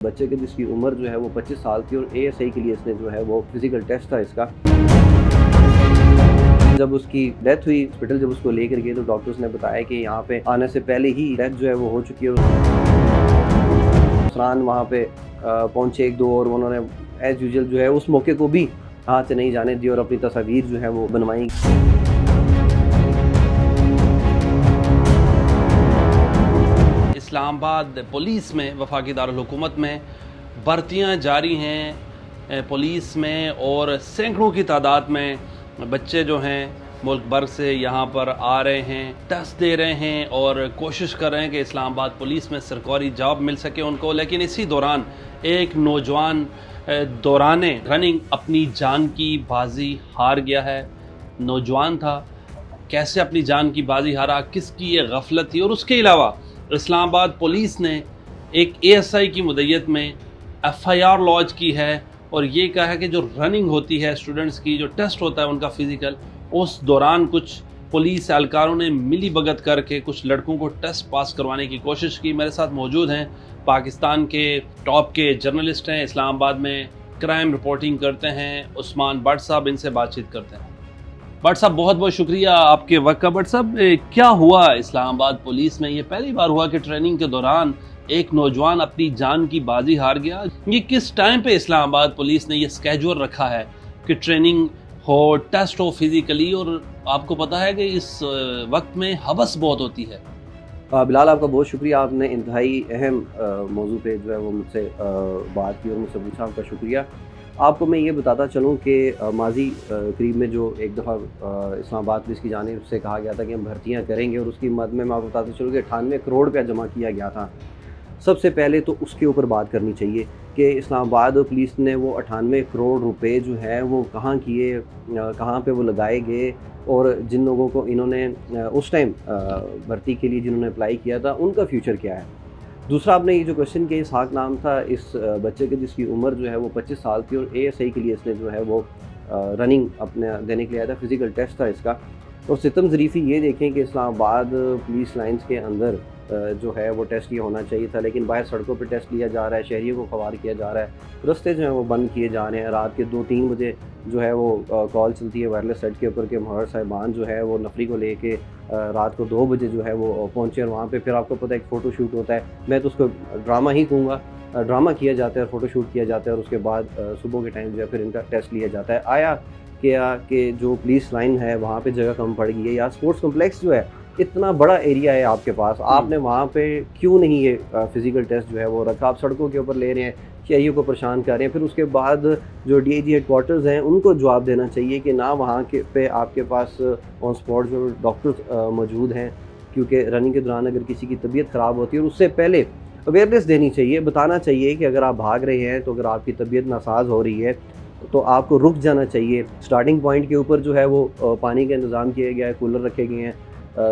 बच्चे की जिसकी उम्र जो है वो 25 साल थी और एएसआई के लिए इसने जो है वो फिजिकल टेस्ट था इसका। जब उसकी डेथ हुई, हॉस्पिटल जब उसको लेकर गए तो डॉक्टर्स ने बताया कि यहाँ पे आने से पहले ही डेथ जो है वो हो चुकी है। फरहान वहाँ पे पहुँचे एक दो और उन्होंने एज यूजुअल जो है उस मौके को भी हाथ से नहीं जाने दी और अपनी तस्वीर जो है वो बनवाई। इस्लामाबाद पुलिस में, वफाकी दारुल हुकूमत में भर्तियाँ जारी हैं पुलिस में, और सैकड़ों की तादाद में बच्चे जो हैं मुल्क भर से यहाँ पर आ रहे हैं, टेस्ट दे रहे हैं और कोशिश कर रहे हैं कि इस्लामाबाद पुलिस में सरकारी जॉब मिल सके उनको। लेकिन इसी दौरान एक नौजवान दौराने रनिंग अपनी जान की बाजी हार गया है। नौजवान था, कैसे अपनी जान की बाजी हारा, किसकी ये गफलत थी। और उसके अलावा इस्लामाबाद पुलिस ने एक एएसआई की मुद्दत में एफआईआर लॉन्च की है और ये कहा है कि जो रनिंग होती है स्टूडेंट्स की, जो टेस्ट होता है उनका फिज़िकल, उस दौरान कुछ पुलिस एहलकारों ने मिली भगत करके कुछ लड़कों को टेस्ट पास करवाने की कोशिश की। मेरे साथ मौजूद हैं पाकिस्तान के टॉप के जर्नलिस्ट हैं, इस्लामाबाद में क्राइम रिपोर्टिंग करते हैं, उस्मान भट्ट साहब। इनसे बातचीत करते हैं। भट्ट साहब, बहुत बहुत शुक्रिया आपके वक्त का। भट्ट साहब, क्या हुआ इस्लामाबाद पुलिस में? ये पहली बार हुआ कि ट्रेनिंग के दौरान एक नौजवान अपनी जान की बाजी हार गया। ये किस टाइम पे इस्लामाबाद पुलिस ने ये स्केड्यूल रखा है कि ट्रेनिंग हो, टेस्ट हो फिजिकली, और आपको पता है कि इस वक्त में हवस बहुत होती है। बिलाल, आपका बहुत शुक्रिया। आपने इंतहाई अहम मौजू पे जो है वो मुझसे बात की और मुझसे पूछा, आपका शुक्रिया। आपको मैं ये बताता चलूँ कि माजी करीब में जो एक दफ़ा इस्लामाबाद पुलिस की जानिब से कहा गया था कि हम भर्तियाँ करेंगे, और उसकी मद में मैं आपको बताता चलूँ कि 98 करोड़ रुपया जमा किया गया था। सबसे पहले तो उसके ऊपर बात करनी चाहिए कि इस्लामाबाद पुलिस ने वो 98 करोड़ रुपए जो है वो कहाँ किए, कहाँ पे वो लगाए गए, और जिन लोगों को इन्होंने उस टाइम भर्ती के लिए जिन्होंने अप्लाई किया था उनका फ्यूचर क्या है। दूसरा, आपने ये जो क्वेश्चन किया, इसहाक नाम था इस बच्चे के जिसकी उम्र जो है वो 25 साल थी और एएसआई के लिए इसने जो है वो रनिंग अपने देने के लिए आया था, फिज़िकल टेस्ट था इसका। और सितम ज़रीफ़ी ये देखें कि इस्लामाबाद पुलिस लाइंस के अंदर जो है वो टेस्ट ये होना चाहिए था, लेकिन बाहर सड़कों पे टेस्ट लिया जा रहा है, शहरियों को ख़वार किया जा रहा है, रास्ते जो हैं वो बंद किए जा रहे हैं। रात के 2-3 बजे जो है वो कॉल चलती है वायरलेस सेट के ऊपर कि मुहर्र साहिबान जो है वो नफरी को लेके रात को 2 बजे जो है वो पहुँचे, और वहाँ पे फिर आपको पता है एक फ़ोटो शूट होता है। मैं तो उसको ड्रामा ही कहूँगा, ड्रामा किया जाता है और फ़ोटो शूट किया जाता है, और उसके बाद सुबह के टाइम जो है फिर इनका टेस्ट लिया जाता है। आया क्या कि जो पुलिस लाइन है वहाँ पे जगह कम पड़ गई है, या स्पोर्ट्स कम्प्लेक्स जो है इतना बड़ा एरिया है आपके पास, आपने वहाँ पे क्यों नहीं ये फिज़िकल टेस्ट जो है वो रखा? आप सड़कों के ऊपर ले रहे हैं, शहरियों को परेशान कर रहे हैं। फिर उसके बाद जो डीआईजी हेडक्वार्टर्स हैं उनको जवाब देना चाहिए कि ना वहाँ के पे आपके पास ऑन स्पॉट जो डॉक्टर्स मौजूद हैं, क्योंकि रनिंग के दौरान अगर किसी की तबीयत ख़राब होती है और उससे पहले अवेयरनेस देनी चाहिए, बताना चाहिए कि अगर आप भाग रहे हैं तो अगर आपकी तबीयत नासाज हो रही है तो आपको रुक जाना चाहिए। स्टार्टिंग पॉइंट के ऊपर जो है वो पानी का इंतज़ाम किया गया है, कूलर रखे गए हैं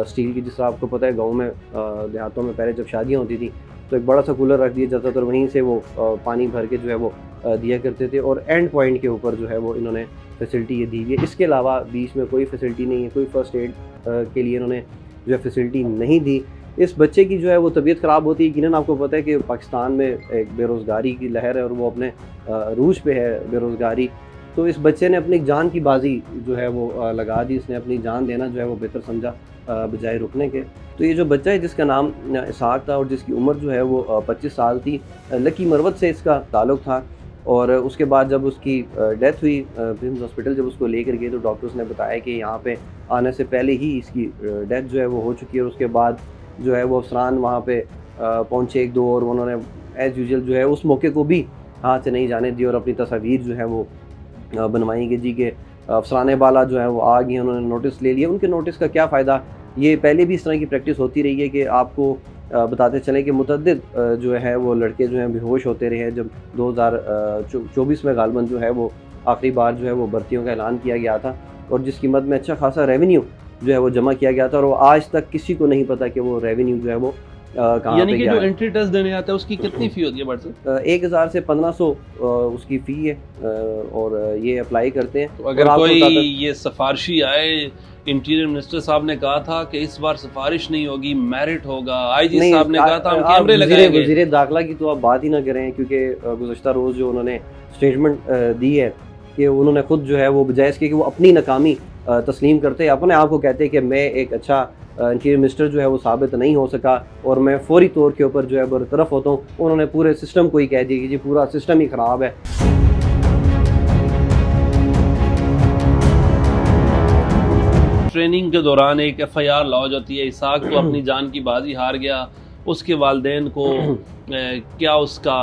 स्टील की। जिस तरह आपको पता है गाँव में देहातों में पहले जब शादियाँ होती थी तो एक बड़ा सा कूलर रख दिया जाता था और वहीं से वो पानी भर के जो है वो दिया करते थे, और एंड पॉइंट के ऊपर जो है वो इन्होंने फैसिलिटी ये दी है। इसके अलावा बीच में कोई फैसिलिटी नहीं है, कोई फ़र्स्ट एड के लिए इन्होंने जो है फैसिलिटी नहीं दी। इस बच्चे की जो है वो तबीयत ख़राब होती है। यकीनन आपको पता है कि पाकिस्तान में एक बेरोज़गारी की लहर है और वो अपने रूज पे है बेरोज़गारी। तो इस बच्चे ने अपनी जान की बाजी जो है वो लगा दी, इसने अपनी जान देना जो है वो बेहतर समझा बजाय रुकने के। तो ये जो बच्चा है जिसका नाम इसहाक था और जिसकी उम्र जो है वो 25 साल थी, लकी मरवत से इसका ताल्लुक़ था। और उसके बाद जब उसकी डेथ हुई, हॉस्पिटल जब उसको लेकर गए तो डॉक्टर्स ने बताया कि यहाँ पे आने से पहले ही इसकी डेथ जो है वो हो चुकी है। और उसके बाद जो है वो फरहान वहाँ पे पहुँचे एक दो और उन्होंने एज़ यूजुअल जो है उस मौके को भी हाथ से नहीं जाने दी और अपनी तस्वीर जो है वो बनवाई कि जी के अफसराने वाला जो है वो आ गए, उन्होंने नोटिस ले लिया। उनके नोटिस का क्या फ़ायदा? ये पहले भी इस तरह की प्रैक्टिस होती रही है कि आपको बताते चलें कि मुतअद्दिद जो है वो लड़के जो हैं बेहोश होते रहे हैं। जब 2024 में गालबन जो है वो आखिरी बार जो है वो भर्तियों का ऐलान किया गया था, और जिसकी मद में अच्छा खासा रेवेन्यू जो है वो जमा किया गया था, और वो आज तक किसी को नहीं पता कि वो रेवेन्यू जो है वो कहाँ यानी पे कि गया जो है। एंट्री टेस्ट देने आता है उसकी कितनी फ़ी होती है भट्ट साहब? 1000 से 1500 उसकी फ़ी है, और ये अप्लाई करते हैं। तो अगर और आपको कोई बताता ये सिफारशी आए इंटीरियर मिनिस्टर साहब ने कहा था कि इस बार सिफारिश नहीं होगी, मेरिट होगा। आईजी नहीं, साहब ने कहा था हम आप कैमरे लगाएंगे। वज़ीर दाखिला की तो आप बात ही ना करें, क्योंकि गुज़श्ता रोज़ जो उन्होंने स्टेटमेंट दी है कि उन्होंने खुद जो है वो बजाय इसके कि वो अपनी नाकामी तस्लीम करते हैं, अपने आप को कहते हैं कि मैं एक अच्छा इंटीरियर मिनिस्टर जो है वो साबित नहीं हो सका और मैं फौरी तौर के ऊपर जो है बरतरफ होता हूँ। उन्होंने पूरे सिस्टम को ही कह दिया कि जी पूरा सिस्टम ही ख़राब है। ट्रेनिंग के दौरान एक एफआईआर लॉन्च होती है, इसाक तो अपनी जान की बाजी हार गया, उसके वालिदैन को क्या उसका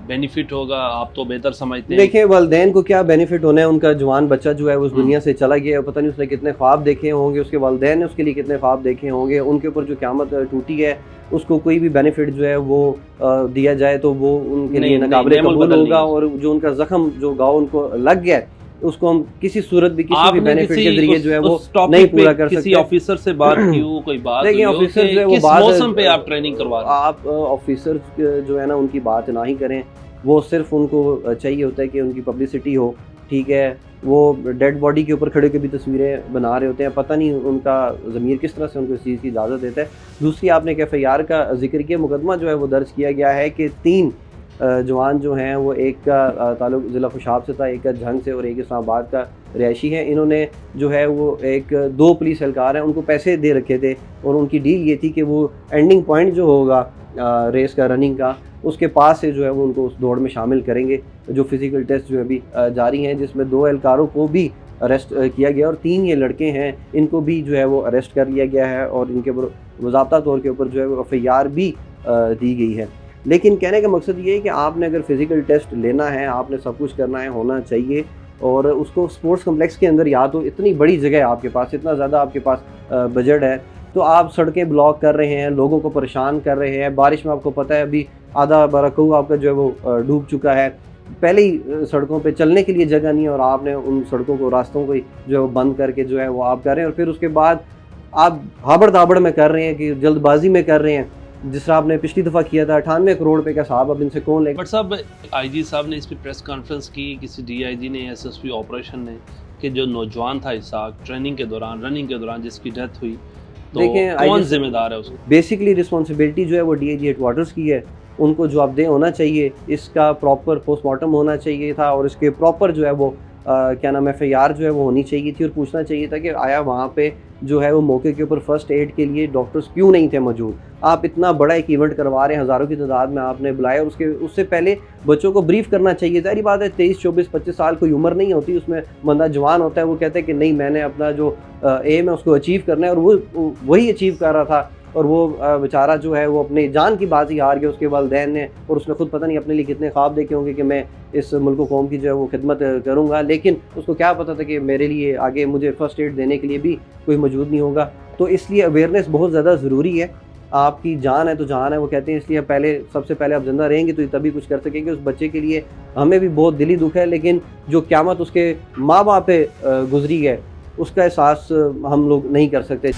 बेनिफिट होगा, आप तो बेहतर समझते हैं। देखिए, वालिदैन को क्या बेनिफिट होना है, उनका जवान बच्चा जो है उस दुनिया से चला गया, पता नहीं उसने कितने ख्वाब देखे होंगे, उसके वालिदैन ने उसके लिए कितने ख्वाब देखे होंगे, उनके ऊपर जो क़यामत टूटी है उसको कोई भी बेनिफिट जो है वो दिया जाए तो वो उनके लिए नाकाबिले कबूल होगा। और जो उनका जख्म जो घाव उनको लग गया उसको हम किसी सूरत भी किसी भी बेनिफिट के जरिए जो है वो नहीं पूरा कर सकते। किसी ऑफिसर से बात की हो, कोई बात देखिए, हुई हो ऑफिसर कि जो है वो किस बात मौसम पे आप ट्रेनिंग करवा रहे हैं? आप ऑफिसर जो है ना उनकी बात ना ही करें, वो सिर्फ उनको चाहिए होता है कि उनकी पब्लिसिटी हो, ठीक है। वो डेड बॉडी के ऊपर खड़े होकर भी तस्वीरें बना रहे होते हैं, पता नहीं उनका ज़मीर किस तरह से उनको इस चीज़ की इजाज़त देता है। दूसरी, आपने एक एफआईआर का जिक्र किया, मुकदमा जो है वो दर्ज किया गया है कि 3 जवान जो हैं वो एक का ताल्लुक ज़िला खुशाब से था, एक का झंग से और एक इस्लामाबाद का रिहायशी है। इन्होंने जो है वो 2 पुलिस एहलकार हैं उनको पैसे दे रखे थे और उनकी डील ये थी कि वो एंडिंग पॉइंट जो होगा रेस का, रनिंग का, उसके पास से जो है वो उनको उस दौड़ में शामिल करेंगे। जो फिज़िकल टेस्ट जो अभी जारी हैं, जिसमें 2 एहलकारों को भी अरेस्ट किया गया और 3 ये लड़के हैं इनको भी जो है वो अरेस्ट कर लिया गया है और इनके ऊपर बाज़ाब्ता तौर के ऊपर जो है वो एफआईआर भी दी गई है। लेकिन कहने का मकसद ये है कि आपने अगर फ़िज़िकल टेस्ट लेना है, आपने सब कुछ करना है, होना चाहिए, और उसको स्पोर्ट्स कम्प्लेक्स के अंदर, या तो इतनी बड़ी जगह है आपके पास, इतना ज़्यादा आपके पास बजट है, तो आप सड़कें ब्लॉक कर रहे हैं, लोगों को परेशान कर रहे हैं। बारिश में आपको पता है अभी आधा बाराकू आपका जो है वो डूब चुका है, पहले ही सड़कों पे चलने के लिए जगह नहीं है और आपने उन सड़कों को, रास्तों को जो है वो बंद करके जो है वो आप कर रहे हैं। और फिर उसके बाद आप हाबड़ दाबड़ में कर रहे हैं कि जल्दबाजी में कर रहे हैं, जिस तरह आपने पिछली दफ़ा किया था 98 करोड़ रुपए का साहब, अब इनसे कौन लेगा। बट साहब, आईजी साहब ने इस पर प्रेस कॉन्फ्रेंस की, किसी डीआईजी ने, एसएसपी ऑपरेशन ने, कि जो नौजवान था इसाक ट्रेनिंग के दौरान, रनिंग के दौरान जिसकी डेथ हुई, तो कौन जिम्मेदार है उसको? बेसिकली रिस्पॉन्सिबिलिटी जो है वो डीआईजी हेडक्वार्टर्स की है, उनको जवाबदेह होना चाहिए। इसका प्रॉपर पोस्टमार्टम होना चाहिए था और इसके प्रॉपर जो है वो क्या नाम है एफआईआर जो है वो होनी चाहिए थी और पूछना चाहिए था कि आया वहाँ पे जो है वो मौके के ऊपर फर्स्ट एड के लिए डॉक्टर्स क्यों नहीं थे मौजूद। आप इतना बड़ा एक इवेंट करवा रहे हैं, हज़ारों की तादाद में आपने बुलाया, और उससे पहले बच्चों को ब्रीफ करना चाहिए। ज़ाहिर बात है 23, 24, 25 साल कोई उम्र नहीं होती, उसमें बंदा जवान होता है, वो कहता है कि नहीं मैंने अपना जो एम है उसको अचीव करना है, और वो वही अचीव कर रहा था और वो बेचारा जो है वो अपनी जान की बाजी हार गया, उसके वालिदैन ने, और उसने खुद पता नहीं अपने लिए कितने ख्वाब देखे होंगे कि मैं इस मुल्क कौम की जो है वो खिदमत करूँगा, लेकिन उसको क्या पता था कि मेरे लिए आगे मुझे फ़र्स्ट एड देने के लिए भी कोई मौजूद नहीं होगा। तो इसलिए अवेयरनेस बहुत ज़्यादा ज़रूरी है। आपकी जान है तो जान है, वो कहते हैं, इसलिए सबसे पहले आप जिंदा रहेंगे तो तभी कुछ कर सकेंगे। उस बच्चे के लिए हमें भी बहुत दिली दुख है, लेकिन जो क़यामत उसके माँ बाप पे गुजरी है उसका एहसास हम लोग नहीं कर सकते।